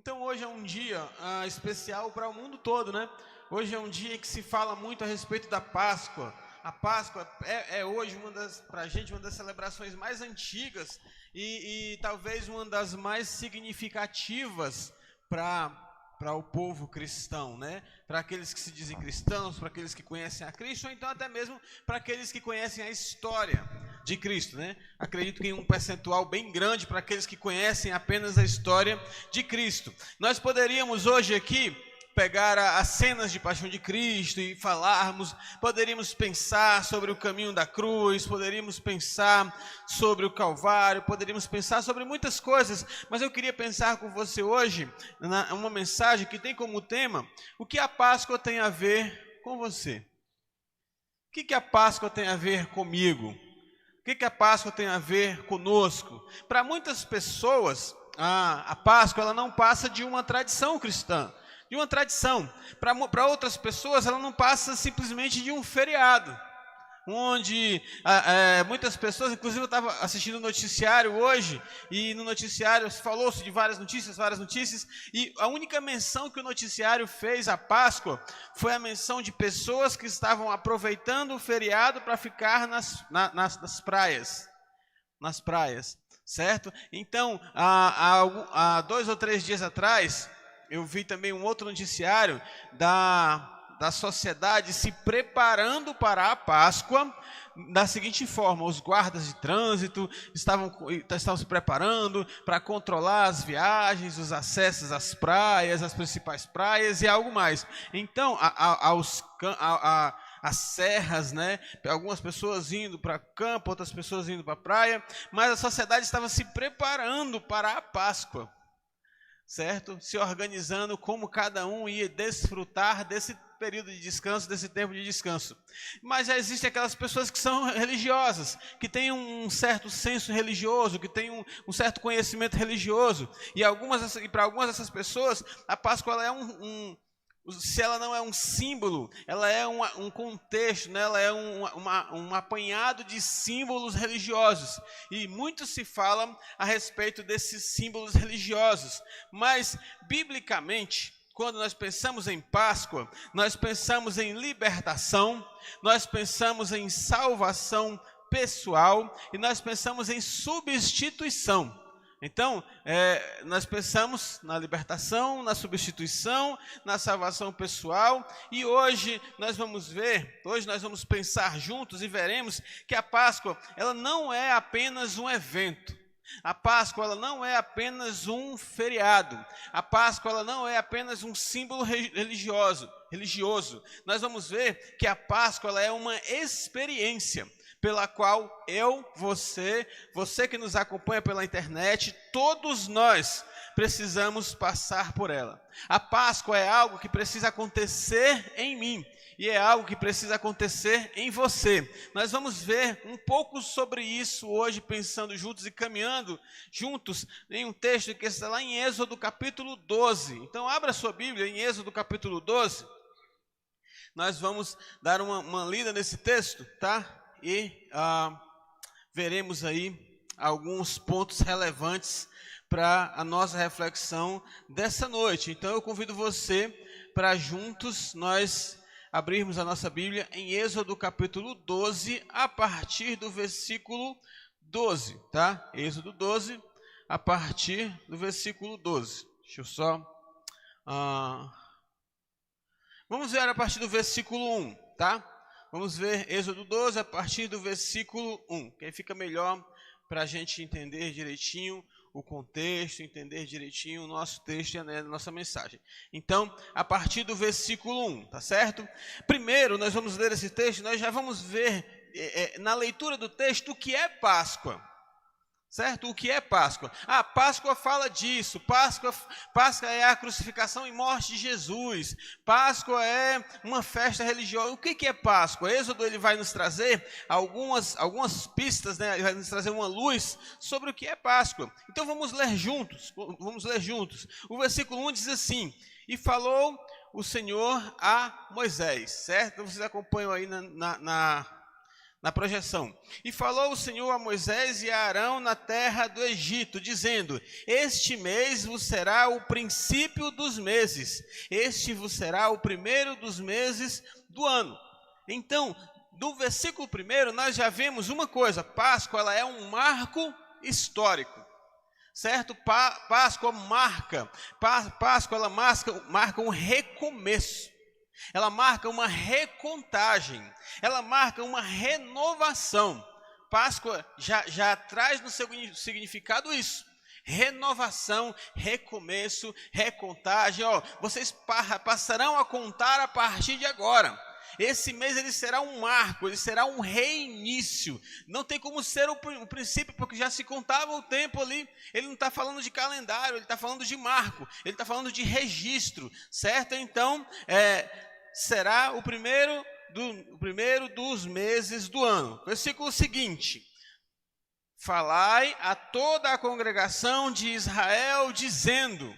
Então hoje é um dia especial para o mundo todo, né? Hoje é um dia em que se fala muito a respeito da Páscoa. A Páscoa é hoje para a gente, uma das celebrações mais antigas e talvez uma das mais significativas para o povo cristão, né? Para aqueles que se dizem cristãos, para aqueles que conhecem a Cristo, ou então até mesmo para aqueles que conhecem a história de Cristo, né? Acredito que em um percentual bem grande para aqueles que conhecem apenas a história de Cristo. Nós poderíamos hoje aqui pegar as cenas de paixão de Cristo e poderíamos pensar sobre o caminho da cruz, poderíamos pensar sobre o Calvário, poderíamos pensar sobre muitas coisas, mas eu queria pensar com você hoje uma mensagem que tem como tema: o que a Páscoa tem a ver com você? O que a Páscoa tem a ver comigo? O que a Páscoa tem a ver conosco? Para muitas pessoas, a Páscoa ela não passa de uma tradição cristã, de uma tradição. Para outras pessoas, ela não passa simplesmente de um feriado, onde muitas pessoas, inclusive eu estava assistindo o noticiário hoje, e no noticiário falou-se de várias notícias, e a única menção que o noticiário fez à Páscoa foi a menção de pessoas que estavam aproveitando o feriado para ficar nas praias, certo? Então, há 2 ou 3 dias atrás, eu vi também um outro noticiário da sociedade se preparando para a Páscoa da seguinte forma: os guardas de trânsito estavam se preparando para controlar as viagens, os acessos às praias, às principais praias e algo mais. Então, as serras, né? Algumas pessoas indo para campo, outras pessoas indo para a praia, mas a sociedade estava se preparando para a Páscoa, certo? Se organizando como cada um ia desfrutar desse período de descanso, desse tempo de descanso. Mas já existem aquelas pessoas que são religiosas, que têm um certo senso religioso, que têm um certo conhecimento religioso, e para algumas dessas pessoas a Páscoa ela é se ela não é um símbolo, ela é um contexto, né? Ela é um apanhado de símbolos religiosos. E muito se fala a respeito desses símbolos religiosos. Mas, biblicamente, quando nós pensamos em Páscoa, nós pensamos em libertação, nós pensamos em salvação pessoal e nós pensamos em substituição. Então, nós pensamos na libertação, na substituição, na salvação pessoal, e hoje nós vamos pensar juntos e veremos que a Páscoa, ela não é apenas um evento. A Páscoa ela não é apenas um feriado. A Páscoa ela não é apenas um símbolo religioso. Nós vamos ver que a Páscoa ela é uma experiência pela qual você que nos acompanha pela internet, todos nós precisamos passar por ela. A Páscoa é algo que precisa acontecer em mim e é algo que precisa acontecer em você. Nós vamos ver um pouco sobre isso hoje, pensando juntos e caminhando juntos em um texto que está lá em Êxodo capítulo 12. Então abra sua Bíblia em Êxodo capítulo 12. Nós vamos dar uma lida nesse texto, tá? E veremos aí alguns pontos relevantes para a nossa reflexão dessa noite. Então eu convido você para juntos nós abrirmos a nossa Bíblia em Êxodo capítulo 12, a partir do versículo 12, tá? Êxodo 12, a partir do versículo 12. Deixa eu só... Vamos ver a partir do versículo 1, tá? Vamos ver Êxodo 12 a partir do versículo 1, que aí fica melhor para a gente entender direitinho o contexto, entender direitinho o nosso texto e a nossa mensagem. Então, a partir do versículo 1, tá certo? Primeiro, nós vamos ler esse texto, nós já vamos ver na leitura do texto o que é Páscoa. Certo? O que é Páscoa? Páscoa fala disso. Páscoa é a crucificação e morte de Jesus. Páscoa é uma festa religiosa. O que é Páscoa? Êxodo ele vai nos trazer algumas pistas, né? Ele vai nos trazer uma luz sobre o que é Páscoa. Então vamos ler juntos. O versículo 1 diz assim: e falou o Senhor a Moisés. Certo? Vocês acompanham aí na na projeção. E falou o Senhor a Moisés e a Arão na terra do Egito, dizendo: este mês vos será o princípio dos meses, este vos será o primeiro dos meses do ano. Então, do versículo 1, nós já vemos uma coisa: Páscoa ela é um marco histórico, certo? Páscoa ela marca um recomeço, ela marca uma recontagem, ela marca uma renovação. Páscoa já traz no seu significado isso: renovação, recomeço, recontagem. Vocês passarão a contar a partir de agora. Esse mês ele será um marco, ele será um reinício. Não tem como ser o princípio, porque já se contava o tempo ali. Ele não está falando de calendário, ele está falando de marco, ele está falando de registro, certo? Então, será o primeiro dos meses do ano. Versículo seguinte: falai a toda a congregação de Israel, dizendo.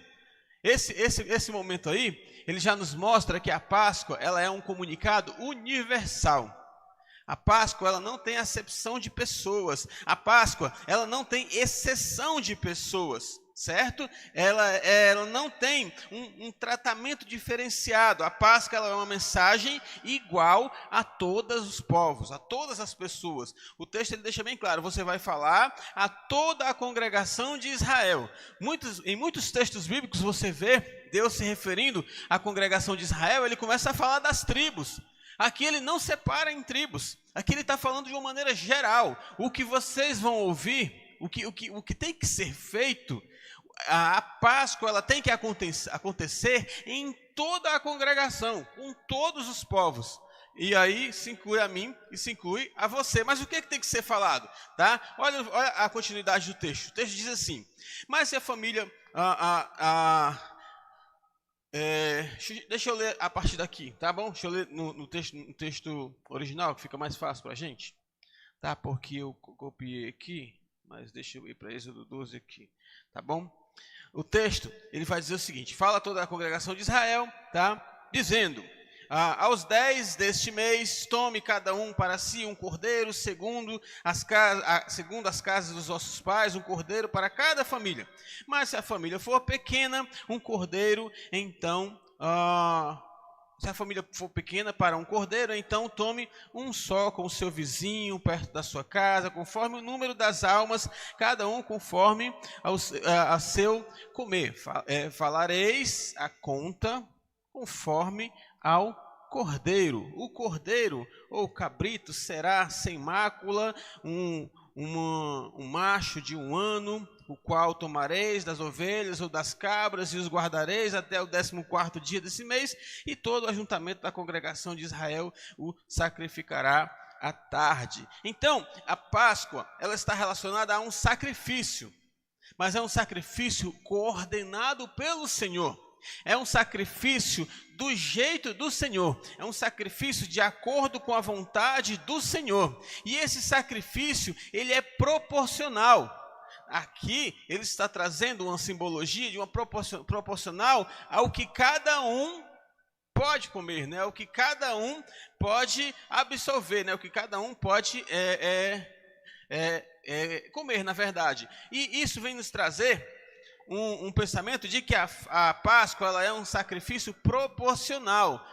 Esse momento aí, ele já nos mostra que a Páscoa ela é um comunicado universal. A Páscoa ela não tem acepção de pessoas. A Páscoa ela não tem exceção de pessoas, certo? Ela não tem um tratamento diferenciado. A Páscoa ela é uma mensagem igual a todos os povos, a todas as pessoas. O texto ele deixa bem claro: você vai falar a toda a congregação de Israel. Em muitos textos bíblicos você vê Deus se referindo à congregação de Israel, ele começa a falar das tribos. Aqui ele não separa em tribos. Aqui ele está falando de uma maneira geral. O que vocês vão ouvir, o que tem que ser feito, a Páscoa ela tem que acontecer em toda a congregação, com todos os povos. E aí se inclui a mim e se inclui a você. Mas o que tem que ser falado? Tá? Olha a continuidade do texto. O texto diz assim: mas se a família... deixa eu ler a partir daqui, tá bom? Deixa eu ler no texto original, que fica mais fácil para a gente. Tá? Porque eu copiei aqui, mas deixa eu ir para Êxodo 12 aqui, tá bom? O texto, ele vai dizer o seguinte: fala toda a congregação de Israel, tá? Dizendo: aos 10 deste mês, tome cada um para si um cordeiro, segundo as casas dos vossos pais, um cordeiro para cada família. Mas se a família for pequena, um cordeiro, então... se a família for pequena para um cordeiro, então tome um só com o seu vizinho, perto da sua casa, conforme o número das almas, cada um conforme a seu comer. Falareis a conta conforme ao cordeiro. O cordeiro ou cabrito será sem mácula, um macho de 1 ano, o qual tomareis das ovelhas ou das cabras e os guardareis até o 14º dia desse mês, e todo o ajuntamento da congregação de Israel o sacrificará à tarde. Então, a Páscoa, ela está relacionada a um sacrifício, mas é um sacrifício coordenado pelo Senhor. É um sacrifício do jeito do Senhor, é um sacrifício de acordo com a vontade do Senhor. E esse sacrifício, ele é proporcional. Aqui, ele está trazendo uma simbologia de uma proporcional ao que cada um pode comer, né? O que cada um pode absorver, né? O que cada um pode comer, na verdade. E isso vem nos trazer um pensamento de que a Páscoa ela é um sacrifício proporcional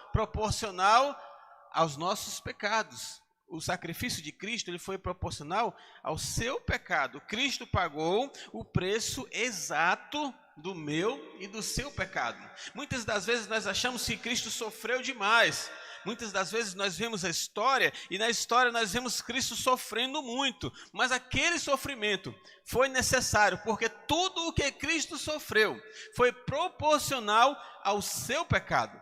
aos nossos pecados. O sacrifício de Cristo ele foi proporcional ao seu pecado. Cristo pagou o preço exato do meu e do seu pecado. Muitas das vezes nós achamos que Cristo sofreu demais. Muitas das vezes nós vemos a história e na história nós vemos Cristo sofrendo muito. Mas aquele sofrimento foi necessário, porque tudo o que Cristo sofreu foi proporcional ao seu pecado.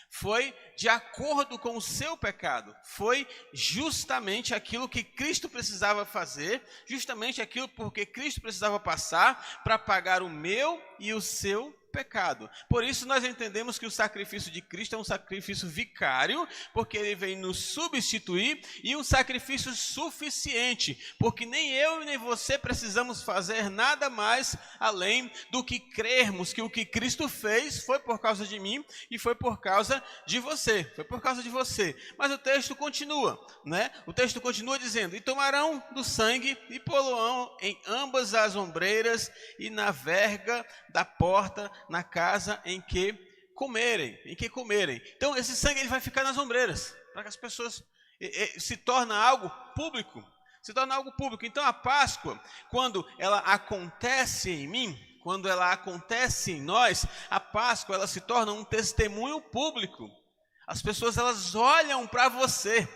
Foi de acordo com o seu pecado. Foi justamente aquilo que Cristo precisava fazer, justamente aquilo porque Cristo precisava passar para pagar o meu e o seu pecado. Por isso nós entendemos que o sacrifício de Cristo é um sacrifício vicário, porque ele vem nos substituir, e um sacrifício suficiente, porque nem eu e nem você precisamos fazer nada mais além do que crermos que o que Cristo fez foi por causa de mim e foi por causa de você. Foi por causa de você. Mas o texto continua, né? O texto continua dizendo: e tomarão do sangue e pô-lo-ão em ambas as ombreiras e na verga da porta, na casa em que comerem. Então esse sangue ele vai ficar nas ombreiras, para que as pessoas se torna algo público. Então a Páscoa, quando ela acontece em mim, quando ela acontece em nós, a Páscoa ela se torna um testemunho público. As pessoas elas olham para você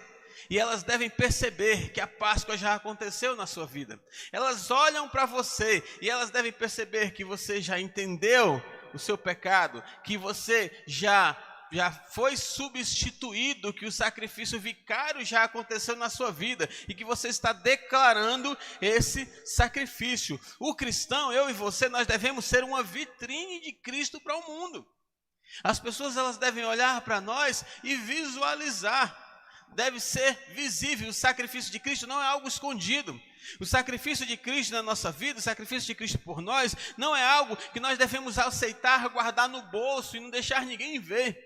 e elas devem perceber que a Páscoa já aconteceu na sua vida. Elas olham para você e elas devem perceber que você já entendeu o seu pecado, que você já foi substituído, que o sacrifício vicário já aconteceu na sua vida e que você está declarando esse sacrifício. O cristão, eu e você, nós devemos ser uma vitrine de Cristo para o mundo. As pessoas elas devem olhar para nós e visualizar. Deve ser visível. O sacrifício de Cristo não é algo escondido. O sacrifício de Cristo na nossa vida, o sacrifício de Cristo por nós, não é algo que nós devemos aceitar, guardar no bolso e não deixar ninguém ver.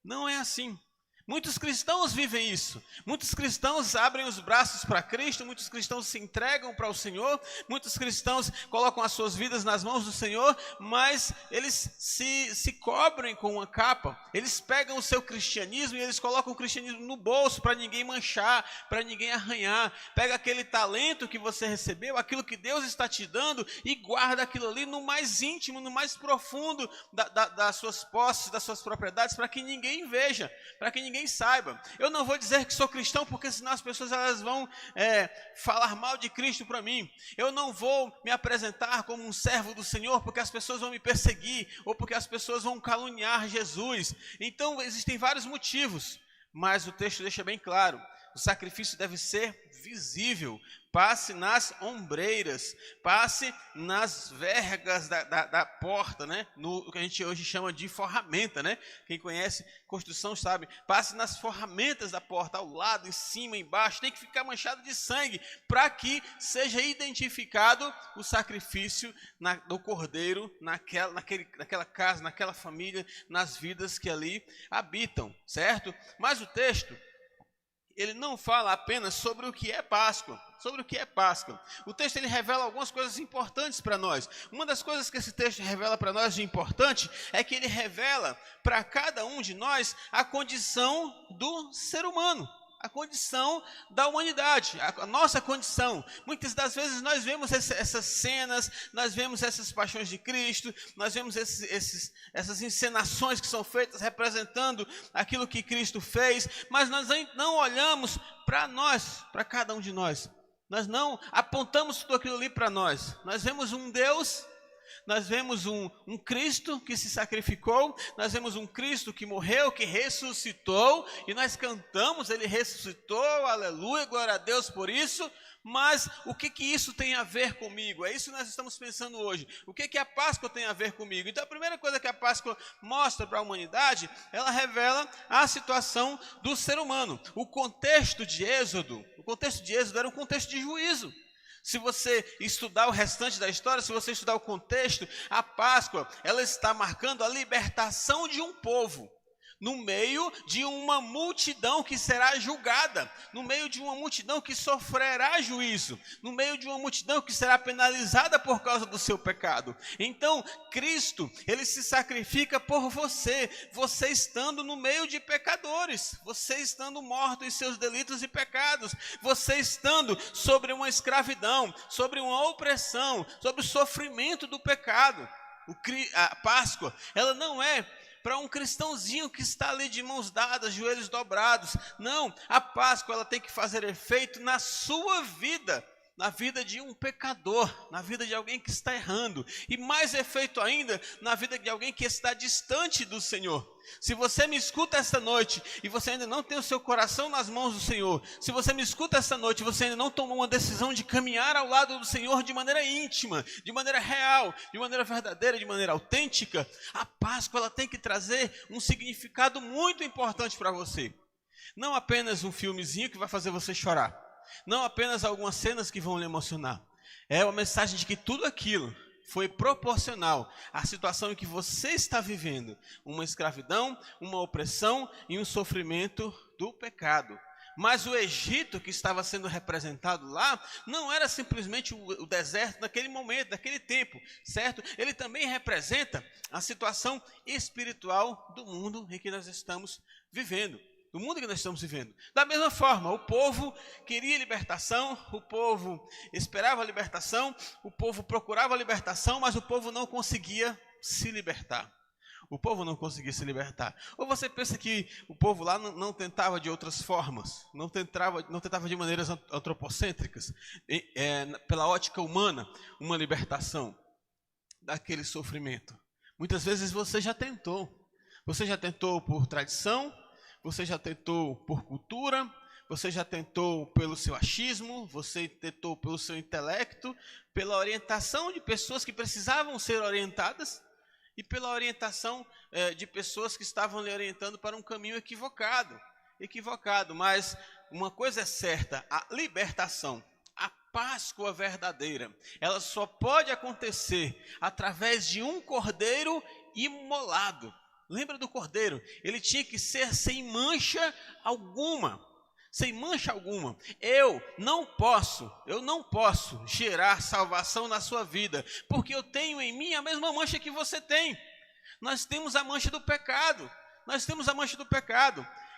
Não é assim. Muitos cristãos vivem isso. Muitos cristãos abrem os braços para Cristo, muitos cristãos se entregam para o Senhor, muitos cristãos colocam as suas vidas nas mãos do Senhor, mas eles se cobrem com uma capa. Eles pegam o seu cristianismo e eles colocam o cristianismo no bolso para ninguém manchar, para ninguém arranhar. Pega aquele talento que você recebeu, aquilo que Deus está te dando e guarda aquilo ali no mais íntimo, no mais profundo das suas posses, das suas propriedades, para que ninguém veja, para que ninguém saiba. Eu não vou dizer que sou cristão, porque senão as pessoas elas vão falar mal de Cristo para mim. Eu não vou me apresentar como um servo do Senhor, porque as pessoas vão me perseguir, ou porque as pessoas vão caluniar Jesus. Então existem vários motivos, mas o texto deixa bem claro: o sacrifício deve ser visível. Passe nas ombreiras, passe nas vergas da porta, né? No que a gente hoje chama de forramenta, né? Quem conhece construção sabe. Passe nas forramentas da porta, ao lado, em cima, embaixo. Tem que ficar manchado de sangue para que seja identificado o sacrifício do cordeiro naquela casa, naquela família, nas vidas que ali habitam, certo? Mas o texto ele não fala apenas sobre o que é Páscoa. O texto ele revela algumas coisas importantes para nós. Uma das coisas que esse texto revela para nós de importante é que ele revela para cada um de nós a condição do ser humano. A condição da humanidade, a nossa condição. Muitas das vezes nós vemos essas cenas, nós vemos essas paixões de Cristo, nós vemos essas encenações que são feitas representando aquilo que Cristo fez, mas nós não olhamos para nós, para cada um de nós. Nós não apontamos tudo aquilo ali para nós. Nós vemos um Deus. Nós vemos um Cristo que se sacrificou, nós vemos um Cristo que morreu, que ressuscitou, e nós cantamos, ele ressuscitou, aleluia, glória a Deus por isso, mas o que isso tem a ver comigo? É isso que nós estamos pensando hoje. O que a Páscoa tem a ver comigo? Então a primeira coisa que a Páscoa mostra para a humanidade, ela revela a situação do ser humano. O contexto de Êxodo era um contexto de juízo. Se você estudar o restante da história, se você estudar o contexto, a Páscoa, ela está marcando a libertação de um povo, no meio de uma multidão que será julgada, no meio de uma multidão que sofrerá juízo, no meio de uma multidão que será penalizada por causa do seu pecado. Então, Cristo, ele se sacrifica por você, você estando no meio de pecadores, você estando morto em seus delitos e pecados, você estando sobre uma escravidão, sobre uma opressão, sobre o sofrimento do pecado. A Páscoa, ela não é para um cristãozinho que está ali de mãos dadas, joelhos dobrados. Não, a Páscoa ela tem que fazer efeito na sua vida, na vida de um pecador, na vida de alguém que está errando, e mais efeito ainda, na vida de alguém que está distante do Senhor. Se você me escuta esta noite e você ainda não tem o seu coração nas mãos do Senhor, se você me escuta esta noite e você ainda não tomou uma decisão de caminhar ao lado do Senhor de maneira íntima, de maneira real, de maneira verdadeira, de maneira autêntica, a Páscoa ela tem que trazer um significado muito importante para você. Não apenas um filmezinho que vai fazer você chorar, não apenas algumas cenas que vão lhe emocionar. É uma mensagem de que tudo aquilo foi proporcional à situação em que você está vivendo. Uma escravidão, uma opressão e um sofrimento do pecado. Mas o Egito que estava sendo representado lá, não era simplesmente o deserto naquele momento, naquele tempo, certo? Ele também representa a situação espiritual do mundo em que nós estamos vivendo. Do mundo que nós estamos vivendo. Da mesma forma, o povo queria libertação, o povo esperava a libertação, o povo procurava a libertação, mas o povo não conseguia se libertar. O povo não conseguia se libertar. Ou você pensa que o povo lá não tentava de outras formas, não tentava de maneiras antropocêntricas, pela ótica humana, uma libertação daquele sofrimento? Muitas vezes você já tentou. Você já tentou por tradição, você já tentou por cultura, você já tentou pelo seu achismo, você tentou pelo seu intelecto, pela orientação de pessoas que precisavam ser orientadas e pela orientação de pessoas que estavam lhe orientando para um caminho equivocado. Mas uma coisa é certa, a libertação, a Páscoa verdadeira, ela só pode acontecer através de um cordeiro imolado. Lembra do cordeiro? Ele tinha que ser sem mancha alguma. Sem mancha alguma. Eu não posso gerar salvação na sua vida, porque eu tenho em mim a mesma mancha que você tem. Nós temos a mancha do pecado.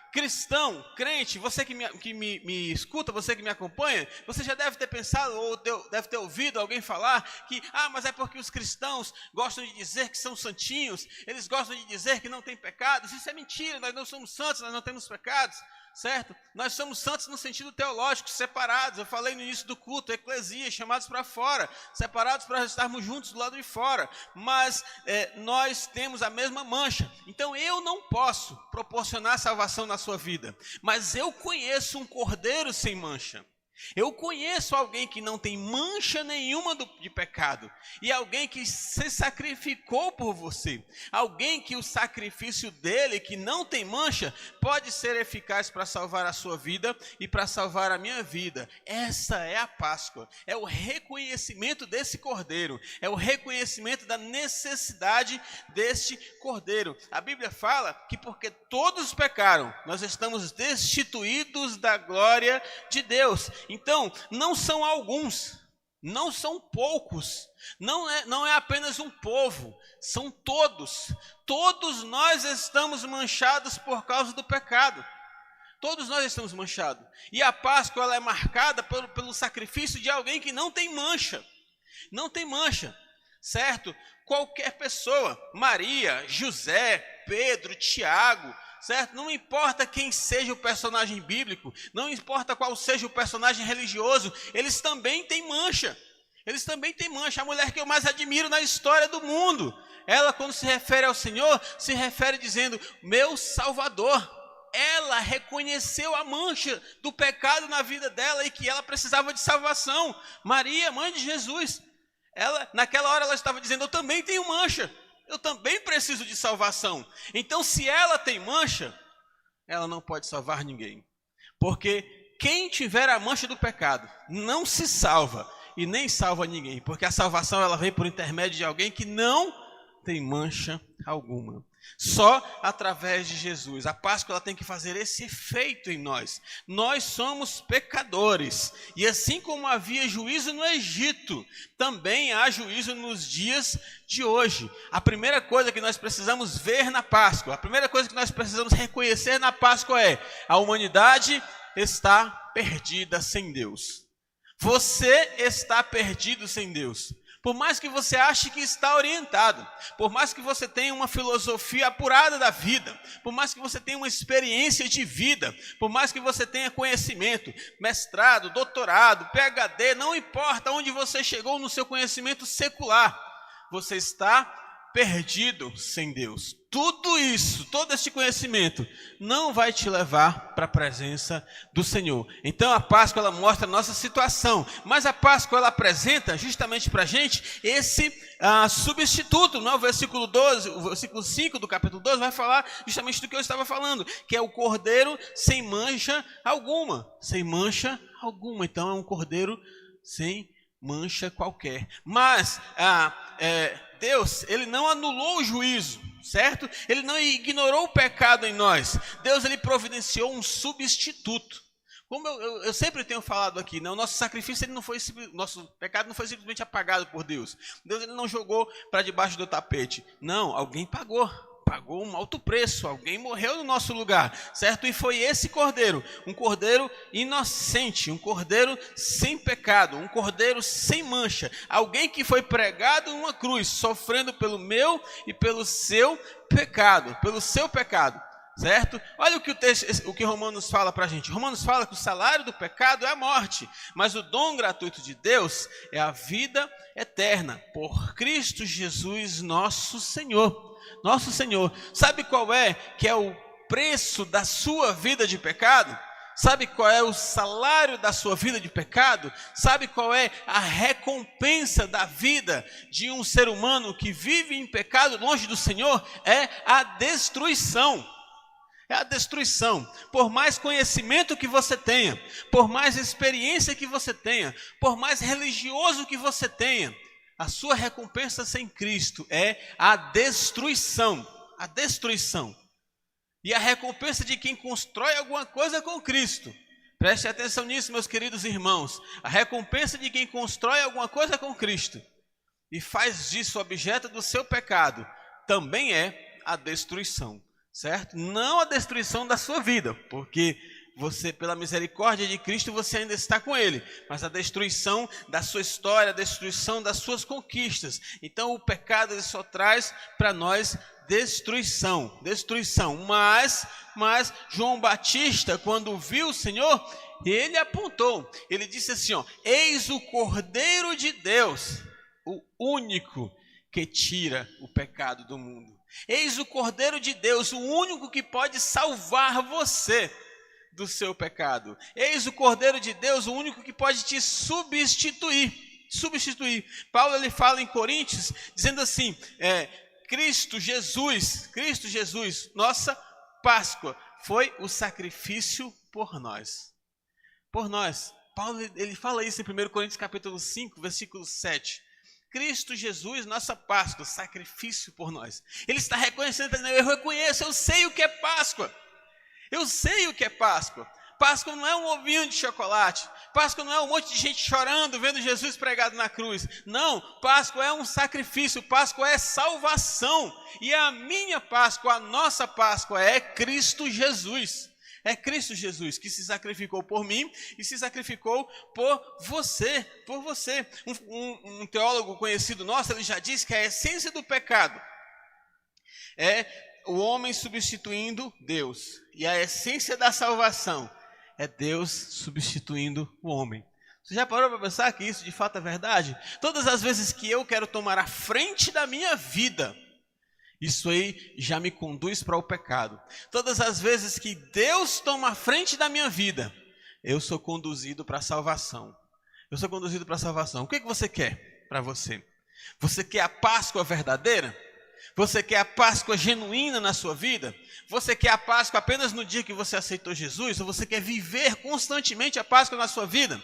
Cristão, crente, você que me escuta, você que me acompanha, você já deve ter pensado ou deve ter ouvido alguém falar que, mas é porque os cristãos gostam de dizer que são santinhos, eles gostam de dizer que não tem pecados. Isso é mentira, nós não somos santos, nós não temos pecados, certo? Nós somos santos no sentido teológico, separados. Eu falei no início do culto, eclesia, chamados para fora, separados para estarmos juntos do lado de fora, mas nós temos a mesma mancha. Então eu não posso proporcionar salvação na sua vida, mas eu conheço um cordeiro sem mancha. Eu conheço alguém que não tem mancha nenhuma de pecado, e alguém que se sacrificou por você, alguém que o sacrifício dele, que não tem mancha, pode ser eficaz para salvar a sua vida e para salvar a minha vida. Essa é a Páscoa, é o reconhecimento desse cordeiro, é o reconhecimento da necessidade deste cordeiro. A Bíblia fala que porque todos pecaram, nós estamos destituídos da glória de Deus. Então, não são alguns, não são poucos, não é apenas um povo, são todos. Todos nós estamos manchados por causa do pecado. Todos nós estamos manchados. E a Páscoa ela é marcada pelo sacrifício de alguém que não tem mancha. Não tem mancha, certo? Qualquer pessoa, Maria, José, Pedro, Tiago, certo? Não importa quem seja o personagem bíblico, não importa qual seja o personagem religioso, eles também têm mancha. Eles também têm mancha. A mulher que eu mais admiro na história do mundo, ela quando se refere ao Senhor, se refere dizendo, meu Salvador. Ela reconheceu a mancha do pecado na vida dela e que ela precisava de salvação. Maria, mãe de Jesus, naquela hora ela estava dizendo, eu também tenho mancha. Eu também preciso de salvação. Então, se ela tem mancha, ela não pode salvar ninguém. Porque quem tiver a mancha do pecado não se salva e nem salva ninguém. Porque a salvação ela vem por intermédio de alguém que não tem mancha alguma. Só através de Jesus. A Páscoa ela tem que fazer esse efeito em nós. Nós somos pecadores. E assim como havia juízo no Egito, também há juízo nos dias de hoje. A primeira coisa que nós precisamos ver na Páscoa, a primeira coisa que nós precisamos reconhecer na Páscoa é: a humanidade está perdida sem Deus. Você está perdido sem Deus. Por mais que você ache que está orientado, por mais que você tenha uma filosofia apurada da vida, por mais que você tenha uma experiência de vida, por mais que você tenha conhecimento, mestrado, doutorado, PhD, não importa onde você chegou no seu conhecimento secular, você está perdido sem Deus. Tudo isso, todo esse conhecimento não vai te levar para a presença do Senhor. Então a Páscoa ela mostra a nossa situação, mas a Páscoa ela apresenta justamente para a gente esse substituto. No versículo 12, o versículo 5 do capítulo 12 vai falar justamente do que eu estava falando, que é o cordeiro sem mancha alguma. Sem mancha alguma. Então é um cordeiro sem mancha qualquer. Mas Deus, ele não anulou o juízo, certo? Ele não ignorou o pecado em nós. Deus, ele providenciou um substituto. Como eu sempre tenho falado aqui, né? O nosso sacrifício, nosso pecado não foi simplesmente apagado por Deus. Deus, ele não jogou para debaixo do tapete. Não, alguém pagou um alto preço, alguém morreu no nosso lugar, certo? E foi esse cordeiro, um cordeiro inocente, um cordeiro sem pecado, um cordeiro sem mancha, alguém que foi pregado numa cruz, sofrendo pelo meu e pelo seu pecado, certo? Olha o que Romanos fala para a gente. Romanos fala que o salário do pecado é a morte, mas o dom gratuito de Deus é a vida eterna, por Cristo Jesus nosso Senhor. Nosso Senhor. Sabe qual que é o preço da sua vida de pecado? Sabe qual é o salário da sua vida de pecado? Sabe qual é a recompensa da vida de um ser humano que vive em pecado longe do Senhor? É a destruição. É a destruição. Por mais conhecimento que você tenha, por mais experiência que você tenha, por mais religioso que você tenha, a sua recompensa sem Cristo é a destruição. A destruição. E a recompensa de quem constrói alguma coisa com Cristo. Preste atenção nisso, meus queridos irmãos. A recompensa de quem constrói alguma coisa com Cristo e faz disso objeto do seu pecado, também é a destruição. Certo? Não a destruição da sua vida, porque você, pela misericórdia de Cristo, você ainda está com Ele. Mas a destruição da sua história, a destruição das suas conquistas. Então o pecado ele só traz para nós destruição. Mas João Batista, quando viu o Senhor, ele apontou. Ele disse assim, eis o Cordeiro de Deus, o único que tira o pecado do mundo. Eis o Cordeiro de Deus, o único que pode salvar você do seu pecado. Eis o Cordeiro de Deus, o único que pode te substituir. Paulo ele fala em Coríntios, dizendo assim, Cristo Jesus, nossa Páscoa, foi o sacrifício por nós. Por nós. Paulo ele fala isso em 1 Coríntios capítulo 5, versículo 7. Cristo Jesus, nossa Páscoa, sacrifício por nós. Ele está reconhecendo, eu reconheço, eu sei o que é Páscoa. Eu sei o que é Páscoa. Páscoa não é um ovinho de chocolate. Páscoa não é um monte de gente chorando, vendo Jesus pregado na cruz. Não, Páscoa é um sacrifício. Páscoa é salvação. E a minha Páscoa, a nossa Páscoa é Cristo Jesus. É Cristo Jesus que se sacrificou por mim e se sacrificou por você. Um teólogo conhecido nosso, ele já disse que a essência do pecado é o homem substituindo Deus. E a essência da salvação é Deus substituindo o homem. Você já parou para pensar que isso de fato é verdade? Todas as vezes que eu quero tomar a frente da minha vida, isso aí já me conduz para o pecado. Todas as vezes que Deus toma a frente da minha vida, eu sou conduzido para a salvação. O que você quer para você? Você quer a Páscoa verdadeira? Você quer a Páscoa genuína na sua vida? Você quer a Páscoa apenas no dia que você aceitou Jesus? Ou você quer viver constantemente a Páscoa na sua vida?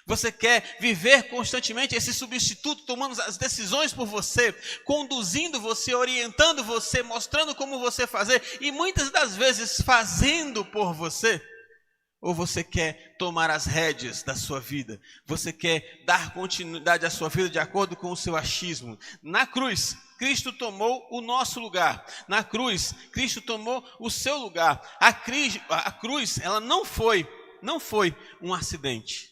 Você quer viver constantemente esse substituto, tomando as decisões por você, conduzindo você, orientando você, mostrando como você fazer e muitas das vezes fazendo por você? Ou você quer tomar as rédeas da sua vida? Você quer dar continuidade à sua vida de acordo com o seu achismo? Na cruz, Cristo tomou o nosso lugar. Na cruz, Cristo tomou o seu lugar. A cruz, ela não foi um acidente.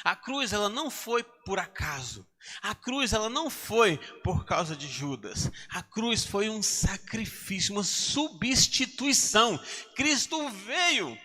A cruz, ela não foi por acaso. A cruz, ela não foi por causa de Judas. A cruz foi um sacrifício, uma substituição. Cristo veio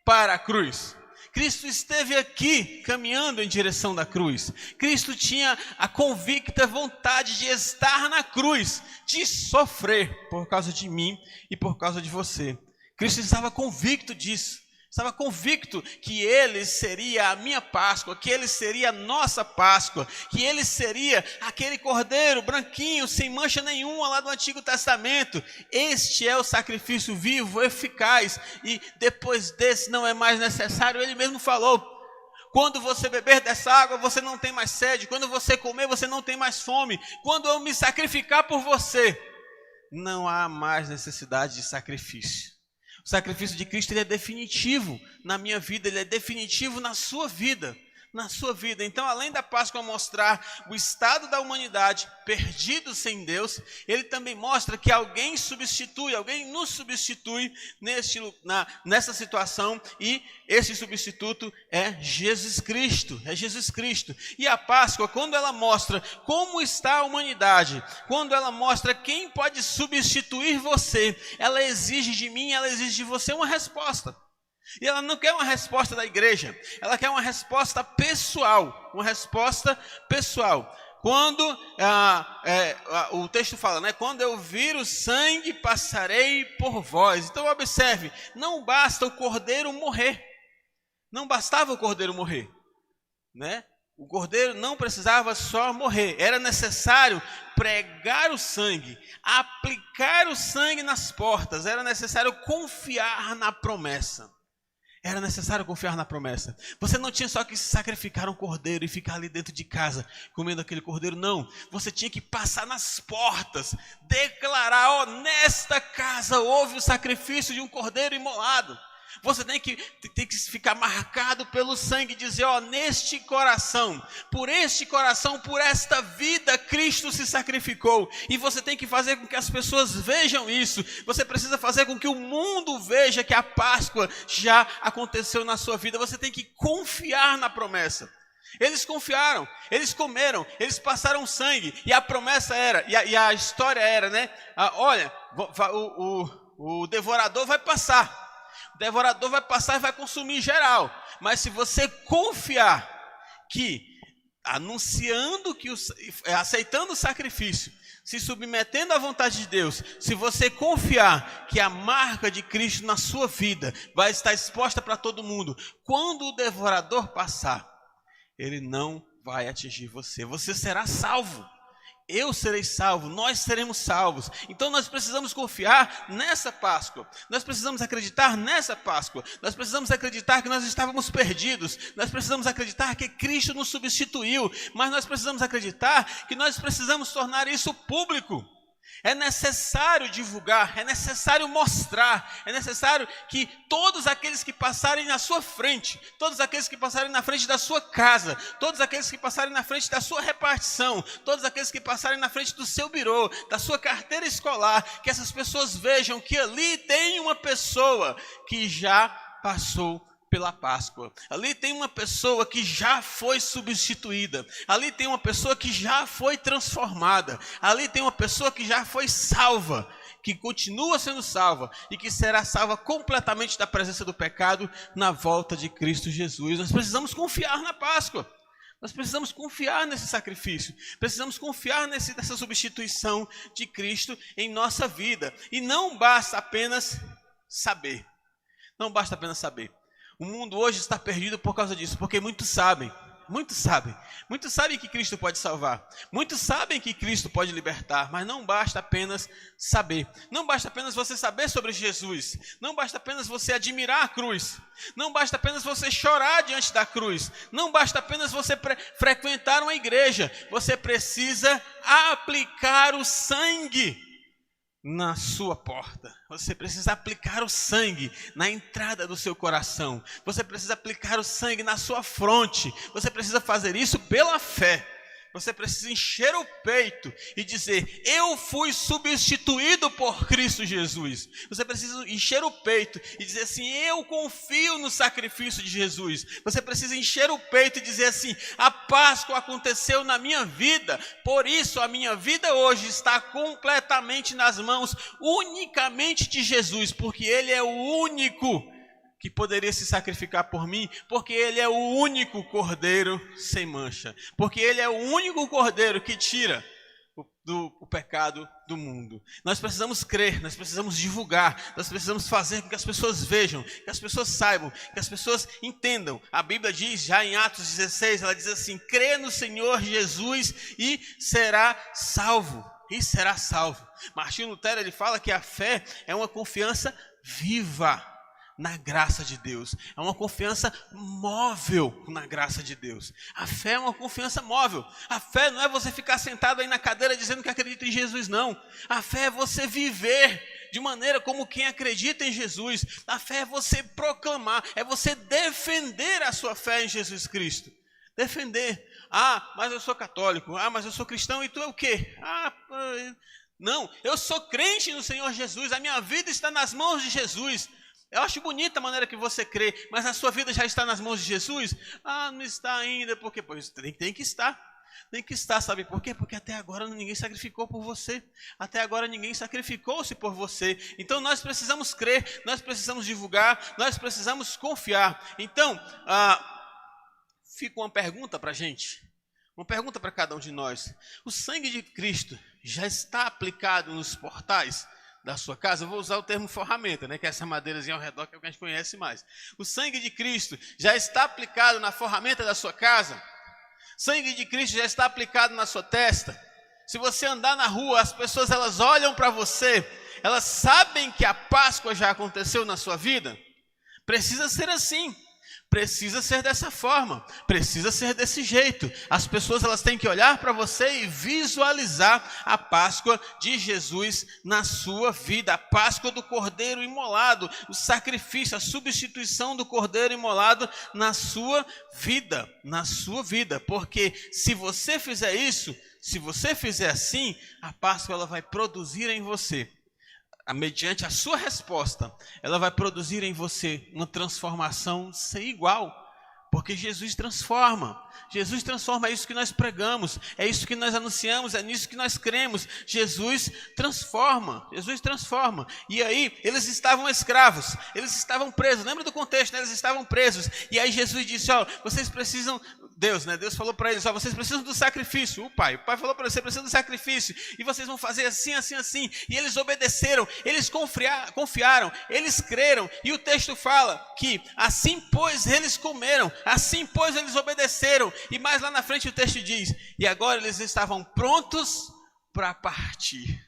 para a cruz. Cristo esteve aqui caminhando em direção da cruz. Cristo tinha a convicta vontade de estar na cruz, de sofrer por causa de mim e por causa de você. Cristo estava convicto disso. Estava convicto que Ele seria a minha Páscoa, que Ele seria a nossa Páscoa, que Ele seria aquele cordeiro branquinho, sem mancha nenhuma lá do Antigo Testamento. Este é o sacrifício vivo, eficaz, e depois desse não é mais necessário. Ele mesmo falou: quando você beber dessa água, você não tem mais sede. Quando você comer, você não tem mais fome. Quando eu me sacrificar por você, não há mais necessidade de sacrifício. O sacrifício de Cristo, ele é definitivo na minha vida, ele é definitivo na sua vida. Então, além da Páscoa mostrar o estado da humanidade perdido sem Deus, ele também mostra que alguém nos substitui nessa situação, e esse substituto é Jesus Cristo. E a Páscoa, quando ela mostra como está a humanidade, quando ela mostra quem pode substituir você, ela exige de mim, ela exige de você uma resposta. E ela não quer uma resposta da igreja, ela quer uma resposta pessoal, Quando o texto fala, né? Quando eu vir o sangue, passarei por vós. Então observe, não basta o cordeiro morrer, não bastava o cordeiro morrer, né? O cordeiro não precisava só morrer, era necessário pregar o sangue, aplicar o sangue nas portas, era necessário confiar na promessa. Você não tinha só que sacrificar um cordeiro e ficar ali dentro de casa comendo aquele cordeiro, não. Você tinha que passar nas portas, declarar: nesta casa houve o sacrifício de um cordeiro imolado. Você tem que ficar marcado pelo sangue e dizer: neste coração, por esta vida, Cristo se sacrificou. E você tem que fazer com que as pessoas vejam isso. Você precisa fazer com que o mundo veja que a Páscoa já aconteceu na sua vida. Você tem que confiar na promessa. Eles confiaram, eles comeram, eles passaram sangue. E a promessa era, e a história era, né? Olha, o devorador vai passar. O devorador vai passar e vai consumir geral. Mas se você confiar que, aceitando o sacrifício, se submetendo à vontade de Deus, se você confiar que a marca de Cristo na sua vida vai estar exposta para todo mundo, quando o devorador passar, ele não vai atingir você. Você será salvo. Eu serei salvo, nós seremos salvos. Então nós precisamos confiar nessa Páscoa. Nós precisamos acreditar nessa Páscoa. Nós precisamos acreditar que nós estávamos perdidos. Nós precisamos acreditar que Cristo nos substituiu. Mas nós precisamos acreditar que nós precisamos tornar isso público. É necessário divulgar, é necessário mostrar, é necessário que todos aqueles que passarem na sua frente, todos aqueles que passarem na frente da sua casa, todos aqueles que passarem na frente da sua repartição, todos aqueles que passarem na frente do seu birô, da sua carteira escolar, que essas pessoas vejam que ali tem uma pessoa que já passou pela Páscoa. Ali tem uma pessoa que já foi substituída. Ali tem uma pessoa que já foi transformada. Ali tem uma pessoa que já foi salva, que continua sendo salva e que será salva completamente da presença do pecado na volta de Cristo Jesus. Nós precisamos confiar na Páscoa. Nós precisamos confiar nesse sacrifício. Precisamos confiar nessa substituição de Cristo em nossa vida. E não basta apenas saber. Não basta apenas saber. O mundo hoje está perdido por causa disso, porque muitos sabem que Cristo pode salvar, muitos sabem que Cristo pode libertar, mas não basta apenas saber, não basta apenas você saber sobre Jesus, não basta apenas você admirar a cruz, não basta apenas você chorar diante da cruz, não basta apenas você frequentar uma igreja, você precisa aplicar o sangue na sua porta. Você precisa aplicar o sangue na entrada do seu coração. Você precisa aplicar o sangue na sua fronte. Você precisa fazer isso pela fé. você precisa encher o peito e dizer: eu fui substituído por Cristo Jesus. Você precisa encher o peito e dizer assim: eu confio no sacrifício de Jesus. Você precisa encher o peito e dizer assim: a Páscoa aconteceu na minha vida, por isso a minha vida hoje está completamente nas mãos unicamente de Jesus, porque Ele é o único que poderia se sacrificar por mim, porque Ele é o único cordeiro sem mancha, porque Ele é o único cordeiro que tira o pecado do mundo. Nós precisamos crer, nós precisamos divulgar, nós precisamos fazer com que as pessoas vejam, que as pessoas saibam, que as pessoas entendam. A Bíblia diz, já em Atos 16, ela diz assim: crê no Senhor Jesus e será salvo. E será salvo. Martinho Lutero, ele fala que a fé é uma confiança viva na graça de Deus. É uma confiança móvel na graça de Deus. A fé é uma confiança móvel. A fé não é você ficar sentado aí na cadeira dizendo que acredita em Jesus, não. A fé é você viver de maneira como quem acredita em Jesus. A fé é você proclamar, é você defender a sua fé em Jesus Cristo. Defender. Ah, mas eu sou católico. Ah, mas eu sou cristão. E tu é o quê? Não, eu sou crente no Senhor Jesus. A minha vida está nas mãos de Jesus. Eu acho bonita a maneira que você crê, mas a sua vida já está nas mãos de Jesus? Ah, não está ainda, porque pois tem que estar. Tem que estar, sabe por quê? Porque até agora ninguém sacrificou por você. Até agora ninguém sacrificou-se por você. Então nós precisamos crer, nós precisamos divulgar, nós precisamos confiar. Então, fica uma pergunta para a gente. Uma pergunta para cada um de nós. O sangue de Cristo já está aplicado nos portais da sua casa? Eu vou usar o termo ferramenta, né? Que é essa madeirazinha ao redor que é o que a gente conhece mais. O sangue de Cristo já está aplicado na ferramenta da sua casa? Sangue de Cristo já está aplicado na sua testa? Se você andar na rua, as pessoas elas olham para você, elas sabem que a Páscoa já aconteceu na sua vida? Precisa ser assim. Precisa ser dessa forma, precisa ser desse jeito. As pessoas elas têm que olhar para você e visualizar a Páscoa de Jesus na sua vida, a Páscoa do Cordeiro imolado, o sacrifício, a substituição do Cordeiro imolado na sua vida, porque se você fizer isso, se você fizer assim, a Páscoa ela vai produzir em você, mediante a sua resposta, ela vai produzir em você uma transformação sem igual, porque Jesus transforma. Jesus transforma, é isso que nós pregamos, é isso que nós anunciamos, é nisso que nós cremos. Jesus transforma. E aí, eles estavam escravos, eles estavam presos. Lembra do contexto, né? Eles estavam presos. E aí Jesus disse: ó, vocês precisam, Deus falou para eles: ó, vocês precisam do sacrifício. O pai falou para eles: você precisa do sacrifício, e vocês vão fazer assim, assim, assim. E eles obedeceram, eles confiaram, eles creram. E o texto fala que assim pois eles comeram, assim pois eles obedeceram. E mais lá na frente o texto diz: e agora eles estavam prontos para partir.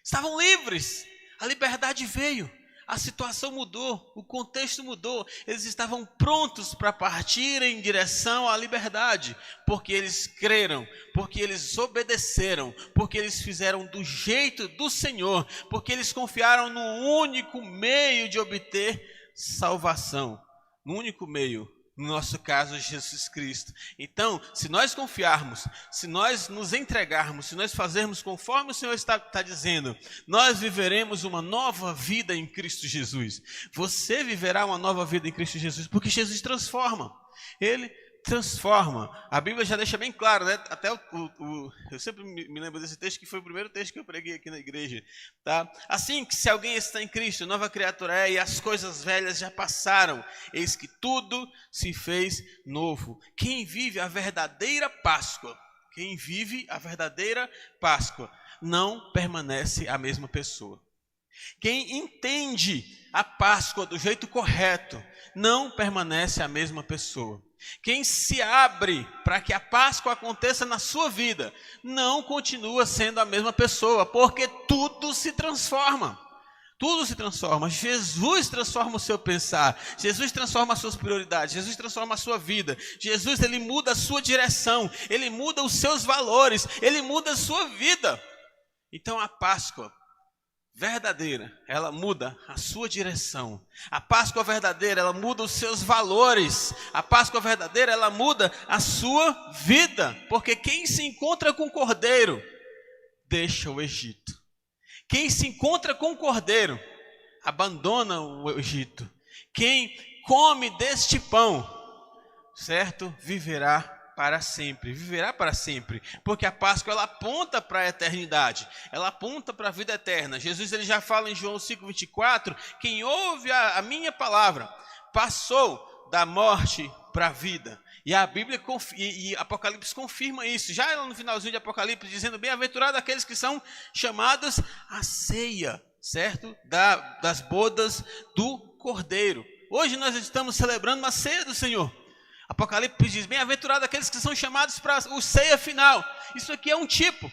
Estavam livres, a liberdade veio, a situação mudou, o contexto mudou. Eles estavam prontos para partir em direção à liberdade, porque eles creram, porque eles obedeceram, porque eles fizeram do jeito do Senhor, porque eles confiaram no único meio de obter salvação, no único meio. No nosso caso, Jesus Cristo. Então, se nós confiarmos, se nós nos entregarmos, se nós fazermos conforme o Senhor está dizendo, nós viveremos uma nova vida em Cristo Jesus. Você viverá uma nova vida em Cristo Jesus, porque Jesus transforma. Ele transforma. A Bíblia já deixa bem claro, né? Até eu sempre me lembro desse texto, que foi o primeiro texto que eu preguei aqui na igreja, tá? Assim que se alguém está em Cristo, nova criatura é, e as coisas velhas já passaram, eis que tudo se fez novo. Quem vive a verdadeira Páscoa, não permanece a mesma pessoa. Quem entende a Páscoa do jeito correto, não permanece a mesma pessoa. Quem se abre para que a Páscoa aconteça na sua vida, não continua sendo a mesma pessoa, porque tudo se transforma. Tudo se transforma. Jesus transforma o seu pensar. Jesus transforma as suas prioridades. Jesus transforma a sua vida. Jesus, ele muda a sua direção. Ele muda os seus valores. Ele muda a sua vida. Então a Páscoa verdadeira, ela muda a sua direção. A Páscoa verdadeira, ela muda os seus valores. A Páscoa verdadeira, ela muda a sua vida. Porque quem se encontra com o Cordeiro, deixa o Egito. Quem se encontra com o Cordeiro, abandona o Egito. Quem come deste pão, certo? Viverá para sempre, porque a Páscoa ela aponta para a eternidade, ela aponta para a vida eterna. Jesus ele já fala em João 5,24, quem ouve a minha palavra, passou da morte para a vida. E a Bíblia e Apocalipse confirma isso, já no finalzinho de Apocalipse, dizendo, bem-aventurado aqueles que são chamados à ceia, certo? Das bodas do Cordeiro. Hoje nós estamos celebrando uma ceia do Senhor. Apocalipse diz, bem-aventurado aqueles que são chamados para o ceia final. Isso aqui é um tipo.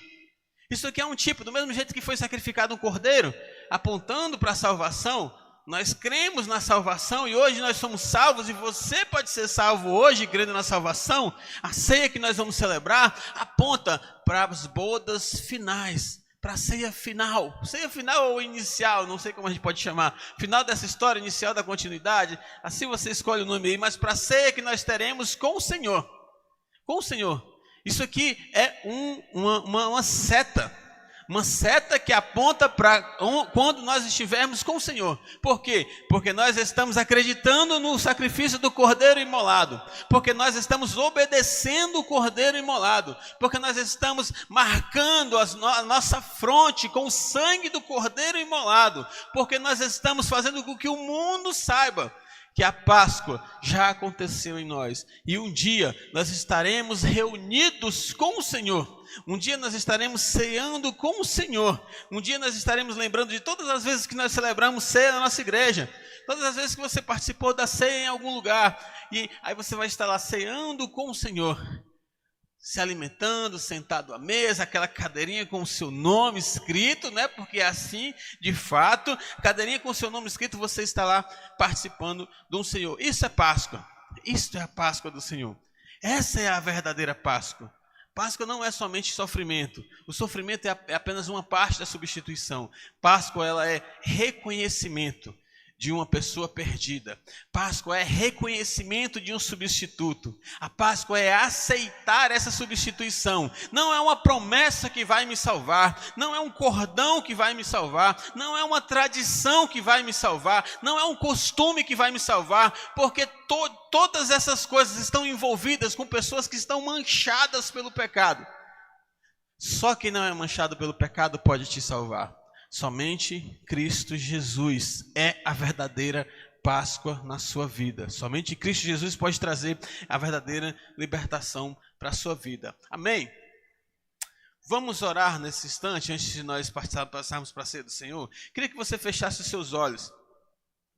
Do mesmo jeito que foi sacrificado um cordeiro, apontando para a salvação, nós cremos na salvação e hoje nós somos salvos e você pode ser salvo hoje, crendo na salvação. A ceia que nós vamos celebrar aponta para as bodas finais, para a ceia final ou inicial, não sei como a gente pode chamar, final dessa história, inicial da continuidade, assim você escolhe o nome aí, mas para a ceia que nós teremos com o Senhor, isso aqui é uma seta que aponta para quando nós estivermos com o Senhor. Por quê? Porque nós estamos acreditando no sacrifício do Cordeiro imolado, porque nós estamos obedecendo o Cordeiro imolado, porque nós estamos marcando a nossa fronte com o sangue do Cordeiro imolado, porque nós estamos fazendo com que o mundo saiba que a Páscoa já aconteceu em nós. E um dia nós estaremos reunidos com o Senhor. Um dia nós estaremos ceando com o Senhor. Um dia nós estaremos lembrando de todas as vezes que nós celebramos ceia na nossa igreja. Todas as vezes que você participou da ceia em algum lugar. E aí você vai estar lá ceando com o Senhor. Se alimentando, sentado à mesa, aquela cadeirinha com o seu nome escrito, né? Porque é assim, de fato, cadeirinha com o seu nome escrito, você está lá participando do Senhor. Isso é Páscoa. Isso é a Páscoa do Senhor. Essa é a verdadeira Páscoa. Páscoa não é somente sofrimento. O sofrimento é apenas uma parte da substituição. Páscoa ela é reconhecimento de uma pessoa perdida. Páscoa é reconhecimento de um substituto. A Páscoa é aceitar essa substituição. Não é uma promessa que vai me salvar, não é um cordão que vai me salvar, não é uma tradição que vai me salvar, não é um costume que vai me salvar, porque todas essas coisas estão envolvidas com pessoas que estão manchadas pelo pecado. Só quem não é manchado pelo pecado pode te salvar. Somente Cristo Jesus é a verdadeira Páscoa na sua vida. Somente Cristo Jesus pode trazer a verdadeira libertação para a sua vida. Amém? Vamos orar nesse instante, antes de nós passarmos para a ceia do Senhor. Queria que você fechasse os seus olhos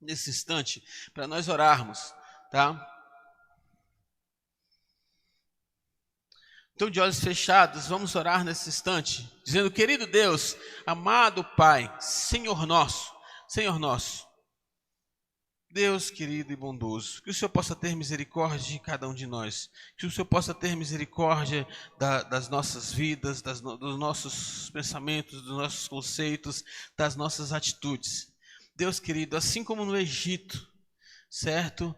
nesse instante, para nós orarmos, tá? Então, de olhos fechados, vamos orar nesse instante, dizendo, querido Deus, amado Pai, Senhor nosso, Deus querido e bondoso, que o Senhor possa ter misericórdia de cada um de nós, que o Senhor possa ter misericórdia das nossas vidas, dos nossos pensamentos, dos nossos conceitos, das nossas atitudes. Deus querido, assim como no Egito, certo?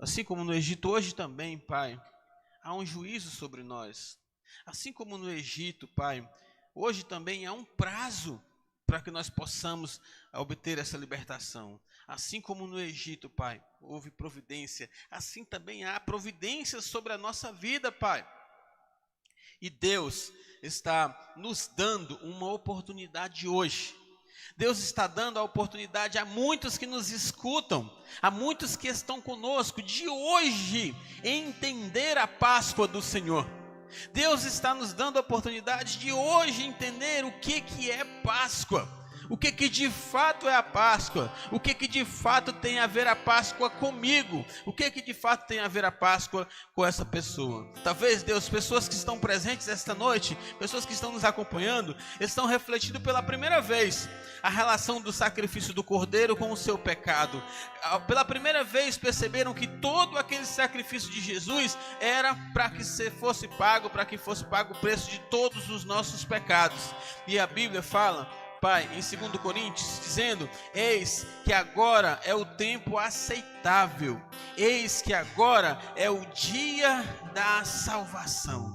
Assim como no Egito, hoje também, Pai, há um juízo sobre nós. Assim como no Egito, Pai, hoje também há um prazo para que nós possamos obter essa libertação. Assim como no Egito, Pai, houve providência, assim também há providência sobre a nossa vida, Pai. E Deus está nos dando uma oportunidade hoje. Deus está dando a oportunidade a muitos que nos escutam, a muitos que estão conosco, de hoje entender a Páscoa do Senhor. Deus está nos dando a oportunidade de hoje entender o que é Páscoa. O que de fato é a Páscoa? O que de fato tem a ver a Páscoa comigo? O que de fato tem a ver a Páscoa com essa pessoa? Talvez, Deus, pessoas que estão presentes esta noite, pessoas que estão nos acompanhando, estão refletindo pela primeira vez a relação do sacrifício do Cordeiro com o seu pecado. Pela primeira vez perceberam que todo aquele sacrifício de Jesus era para que fosse pago o preço de todos os nossos pecados. E a Bíblia fala Pai, em 2 Coríntios, dizendo: eis que agora é o tempo aceitável, eis que agora é o dia da salvação.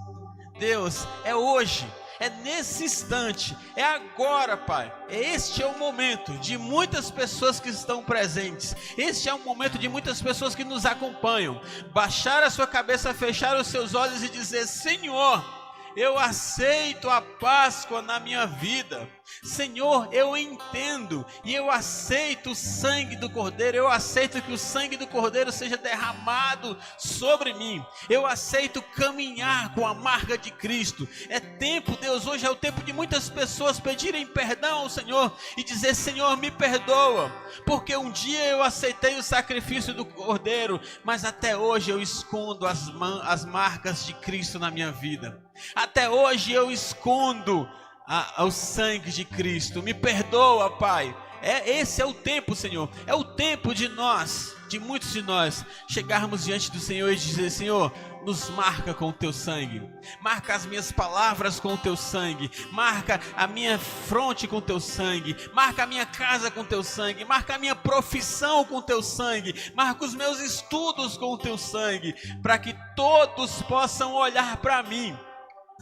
Deus, é hoje, é nesse instante, é agora, Pai. Este é o momento de muitas pessoas que estão presentes. Este é o momento de muitas pessoas que nos acompanham. Baixar a sua cabeça, fechar os seus olhos e dizer: Senhor, eu aceito a Páscoa na minha vida. Senhor, eu entendo e eu aceito o sangue do Cordeiro. Eu aceito que o sangue do Cordeiro seja derramado sobre mim. Eu aceito caminhar com a marca de Cristo. É tempo, Deus, hoje é o tempo de muitas pessoas pedirem perdão ao Senhor e dizer: Senhor, me perdoa, porque um dia eu aceitei o sacrifício do Cordeiro, mas até hoje eu escondo as marcas de Cristo na minha vida. Até hoje eu escondo o sangue de Cristo. Me perdoa, Pai. Esse é o tempo, Senhor. É o tempo de nós, de muitos de nós, chegarmos diante do Senhor e dizer: Senhor, nos marca com o teu sangue. Marca as minhas palavras com o teu sangue. Marca a minha fronte com o teu sangue. Marca a minha casa com o teu sangue. Marca a minha profissão com o teu sangue. Marca os meus estudos com o teu sangue, para que todos possam olhar para mim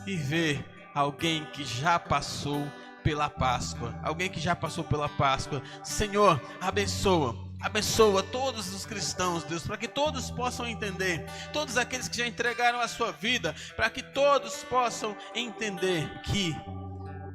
e ver alguém que já passou pela Páscoa. Alguém que já passou pela Páscoa. Senhor, abençoa todos os cristãos, Deus, para que todos possam entender. Todos aqueles que já entregaram a sua vida, para que todos possam entender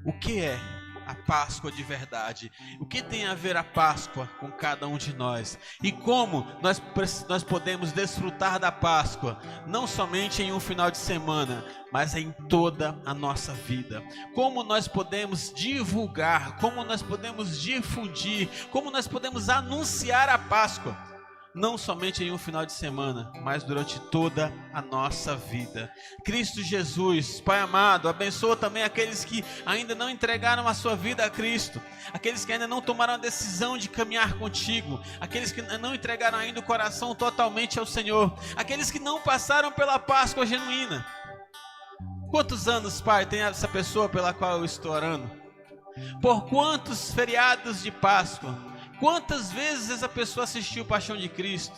o que é a Páscoa de verdade. O que tem a ver a Páscoa com cada um de nós. E como nós podemos desfrutar da Páscoa, não somente em um final de semana, mas em toda a nossa vida. Como nós podemos divulgar, como nós podemos difundir, como nós podemos anunciar a Páscoa, não somente em um final de semana, mas durante toda a nossa vida. Cristo Jesus, Pai amado, abençoa também aqueles que ainda não entregaram a sua vida a Cristo, aqueles que ainda não tomaram a decisão de caminhar contigo, aqueles que não entregaram ainda o coração totalmente ao Senhor, aqueles que não passaram pela Páscoa genuína. Quantos anos, Pai, tem essa pessoa pela qual eu estou orando? Por quantos feriados de Páscoa? Quantas vezes essa pessoa assistiu Paixão de Cristo?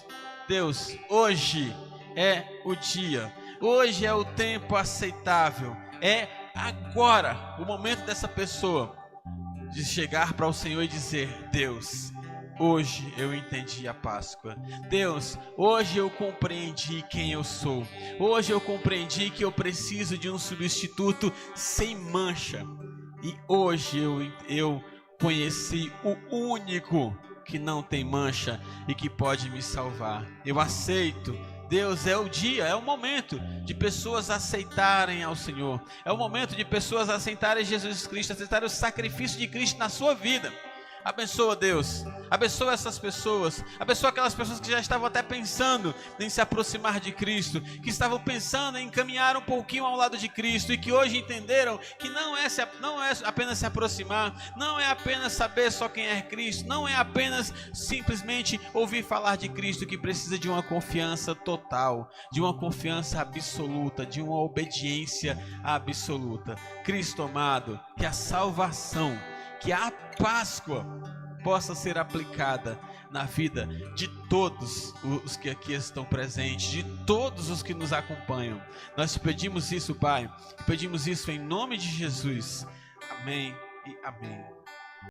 Deus, hoje é o dia. Hoje é o tempo aceitável. É agora o momento dessa pessoa de chegar para o Senhor e dizer: Deus, hoje eu entendi a Páscoa. Deus, hoje eu compreendi quem eu sou. Hoje eu compreendi que eu preciso de um substituto sem mancha. E hoje eu conheci o único que não tem mancha e que pode me salvar. Eu aceito. Deus, é o dia, é o momento de pessoas aceitarem ao Senhor. É o momento de pessoas aceitarem Jesus Cristo, aceitarem o sacrifício de Cristo na sua vida. Abençoa, Deus, abençoa essas pessoas, abençoa aquelas pessoas que já estavam até pensando em se aproximar de Cristo, que estavam pensando em caminhar um pouquinho ao lado de Cristo e que hoje entenderam que não é apenas se aproximar, não é apenas saber só quem é Cristo, não é apenas simplesmente ouvir falar de Cristo, que precisa de uma confiança total, de uma confiança absoluta, de uma obediência absoluta. Cristo amado, que a salvação, que a Páscoa possa ser aplicada na vida de todos os que aqui estão presentes, de todos os que nos acompanham. Nós te pedimos isso, Pai, pedimos isso em nome de Jesus. Amém e amém.